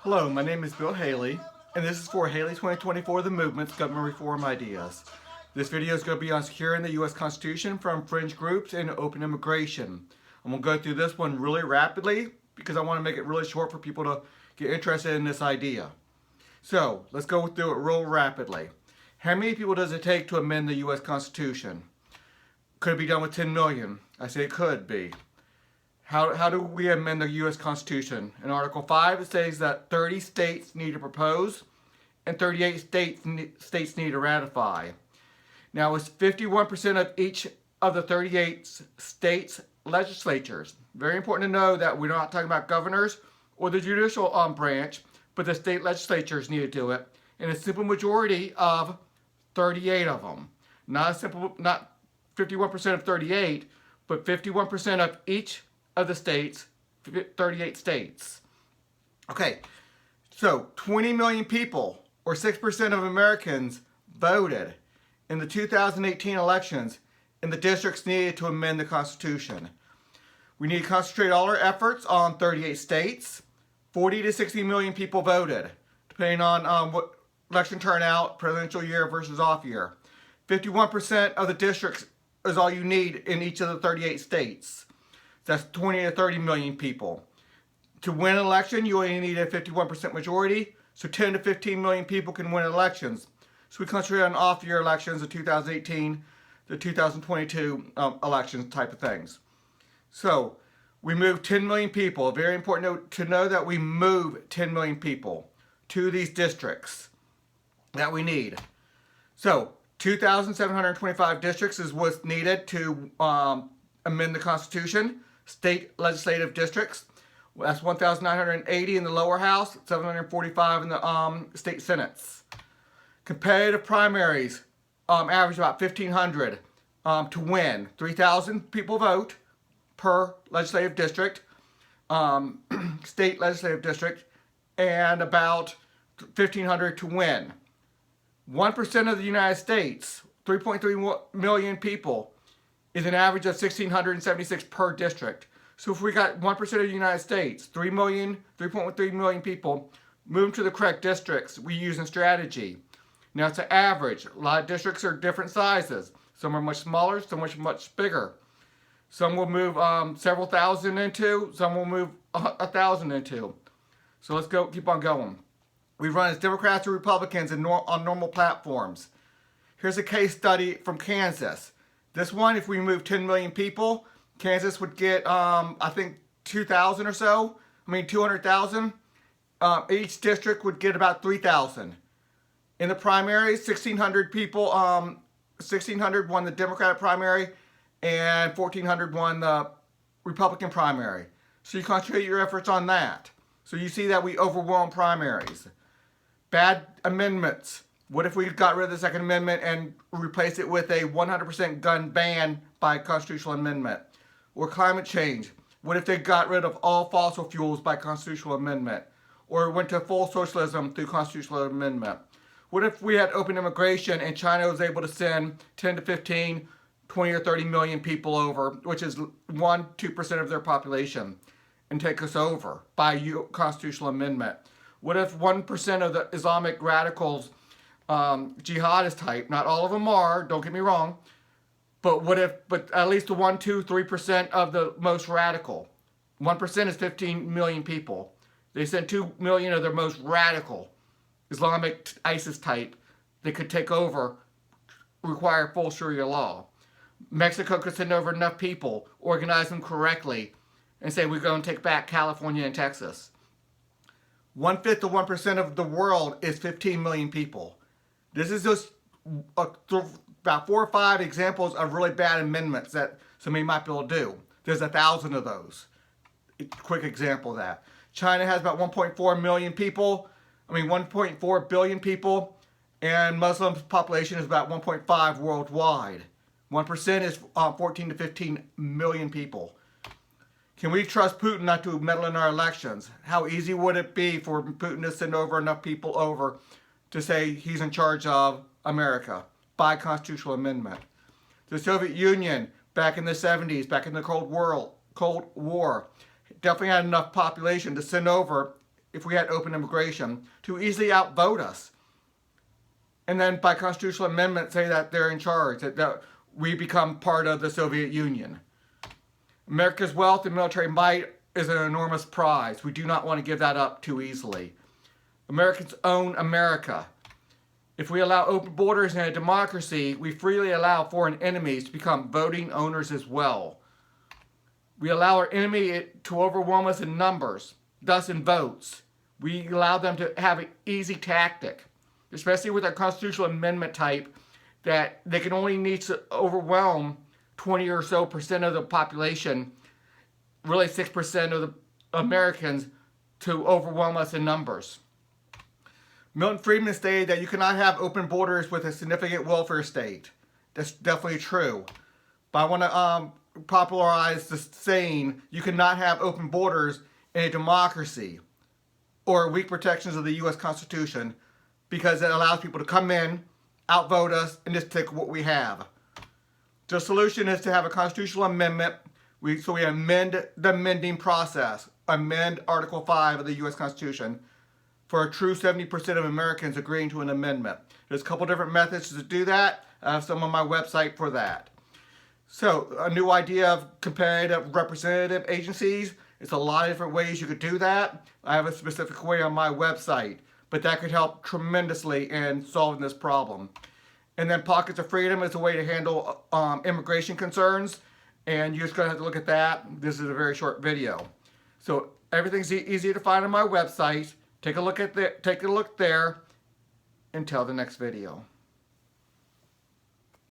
Hello, my name is Bill Haley, and this is for Haley 2024 The Movement's Government Reform Ideas. This video is going to be on securing the U.S. Constitution from fringe groups and open immigration. I'm going to go through this one really rapidly because I want to make it really short for people to get interested in this idea. So, let's go through it real rapidly. How many people does it take to amend the U.S. Constitution? Could it be done with 10 million? I say it could be. How do we amend the U.S. Constitution? In Article 5, it says that 30 states need to propose and 38 states need to ratify. Now, it's 51% of each of the 38 states' legislatures. Very important to know that we're not talking about governors or the judicial branch, but the state legislatures need to do it. And a simple majority of 38 of them. Not 51% of 38, but 51% of each of the states, 38 states. Okay, so 20 million people, or 6% of Americans, voted in the 2018 elections in the districts needed to amend the Constitution. We need to concentrate all our efforts on 38 states. 40 to 60 million people voted, depending on what election turnout, presidential year versus off year. 51% of the districts is all you need in each of the 38 states. That's 20 to 30 million people. To win an election, you only need a 51% majority, so 10 to 15 million people can win elections. So we concentrate on off-year elections, the 2018, the 2022 elections type of things. So we move 10 million people. Very important to know that we move 10 million people to these districts that we need. So 2,725 districts is what's needed to amend the Constitution. State legislative districts, that's 1,980 in the lower house, 745 in the state senates. Competitive primaries average about 1,500 to win. 3,000 people vote per legislative district, state legislative district, and about 1,500 to win. 1% of the United States, 3.3 million people, is an average of 1,676 per district. So if we got 1% of the United States, 3.3 million people, move to the correct districts we use in strategy. Now it's an average. A lot of districts are different sizes. Some are much smaller, some are much bigger. Some will move several thousand into, some will move 1,000 into. So let's go, keep on going. We run as Democrats or Republicans on normal platforms. Here's a case study from Kansas. This one, if we move 10 million people, Kansas would get, I think, 2,000 or so. 200,000. Each district would get about 3,000. In the primaries, 1,600 people, 1,600 won the Democratic primary, and 1,400 won the Republican primary. So you concentrate your efforts on that. So you see that we overwhelm primaries. Bad amendments. What if we got rid of the Second Amendment and replaced it with a 100% gun ban by constitutional amendment? Or climate change. What if they got rid of all fossil fuels by constitutional amendment? Or went to full socialism through constitutional amendment? What if we had open immigration and China was able to send 10 to 15, 20 or 30 million people over, which is 1-2% of their population, and take us over by constitutional amendment? What if 1% of the Islamic radicals, jihadist type, not all of them are, don't get me wrong, but at least the 1, 2, 3% of the most radical. 1% is 15 million people. They send 2 million of their most radical Islamic ISIS type that could take over, require full Sharia law. Mexico could send over enough people, organize them correctly, and say we're going to take back California and Texas. 1/5 of 1% of the world is 15 million people. This is just about 4 or 5 examples of really bad amendments that somebody might be able to do. There's 1,000 of those. Quick example of that. China has about 1.4 million people. 1.4 billion people. And Muslim population is about 1.5 worldwide. 1% is 14 to 15 million people. Can we trust Putin not to meddle in our elections? How easy would it be for Putin to send over enough people over to say he's in charge of America by constitutional amendment? The Soviet Union, back in the 70s, back in the Cold War, definitely had enough population to send over if we had open immigration, to easily outvote us. And then by constitutional amendment say that they're in charge, that we become part of the Soviet Union. America's wealth and military might is an enormous prize. We do not want to give that up too easily. Americans own America. If we allow open borders in a democracy, we freely allow foreign enemies to become voting owners as well. We allow our enemy to overwhelm us in numbers, thus in votes. We allow them to have an easy tactic, especially with our constitutional amendment type, that they can only need to overwhelm 20 or so percent of the population, really 6% of the Americans, to overwhelm us in numbers. Milton Friedman stated that you cannot have open borders with a significant welfare state. That's definitely true. But I want to popularize the saying, you cannot have open borders in a democracy or weak protections of the U.S. Constitution, because it allows people to come in, outvote us, and just take what we have. The solution is to have a constitutional amendment. So we amend the amending process, amend Article 5 of the U.S. Constitution, for a true 70% of Americans agreeing to an amendment. There's a couple different methods to do that. I have some on my website for that. So, a new idea of competitive representative agencies. It's a lot of different ways you could do that. I have a specific way on my website, but that could help tremendously in solving this problem. And then pockets of freedom is a way to handle immigration concerns, and you're just going to have to look at that. This is a very short video. So, everything's easy to find on my website. Take a look there. Until the next video.